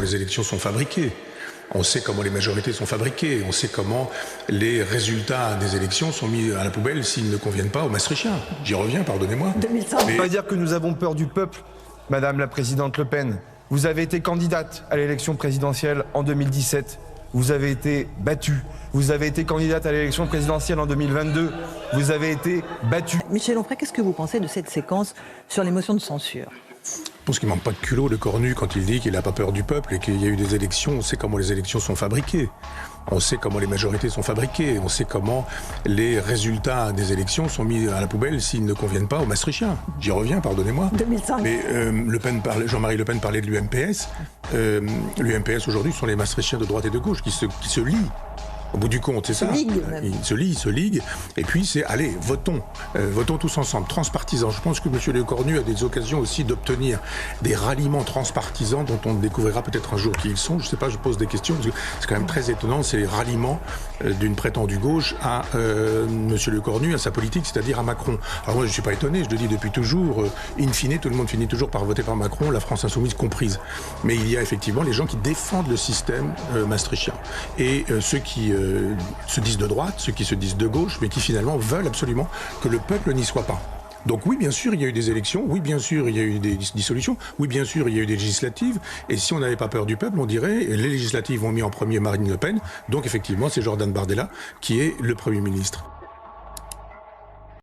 les élections sont fabriquées. On sait comment les majorités sont fabriquées. On sait comment les résultats des élections sont mis à la poubelle s'ils ne conviennent pas aux Maastrichtiens. J'y reviens, pardonnez-moi. On ne peut pas dire que nous avons peur du peuple, Madame la Présidente Le Pen. Vous avez été candidate à l'élection présidentielle en 2017. Vous avez été battue. Vous avez été candidate à l'élection présidentielle en 2022. Vous avez été battue. Michel Onfray, qu'est-ce que vous pensez de cette séquence sur les motions de censure ? Je pense qu'il ne manque pas de culot de Cornu quand il dit qu'il n'a pas peur du peuple et qu'il y a eu des élections. On sait comment les élections sont fabriquées. On sait comment les majorités sont fabriquées. On sait comment les résultats des élections sont mis à la poubelle s'ils ne conviennent pas aux Maastrichtiens. J'y reviens, pardonnez-moi. 2005. Mais Jean-Marie Le Pen parlait de l'UMPS. L'UMPS aujourd'hui sont les Maastrichtiens de droite et de gauche qui se lient. Au bout du compte, c'est ça. Ils se liguent. Et puis c'est, allez, votons. Votons tous ensemble, transpartisans. Je pense que M. Le Cornu a des occasions aussi d'obtenir des ralliements transpartisans dont on découvrira peut-être un jour qui ils sont. Je ne sais pas, je pose des questions, parce que c'est quand même très étonnant, c'est les ralliements d'une prétendue gauche à M. Le Cornu, à sa politique, c'est-à-dire à Macron. Alors moi, je ne suis pas étonné, je le dis depuis toujours, in fine, tout le monde finit toujours par voter par Macron, la France insoumise comprise. Mais il y a effectivement les gens qui défendent le système maastrichtien. Et ceux qui se disent de droite, ceux qui se disent de gauche, mais qui finalement veulent absolument que le peuple n'y soit pas. Donc oui, bien sûr, il y a eu des élections, oui, bien sûr, il y a eu des dissolutions, oui, bien sûr, il y a eu des législatives, et si on n'avait pas peur du peuple, on dirait, les législatives ont mis en premier Marine Le Pen, donc effectivement, c'est Jordan Bardella qui est le Premier ministre.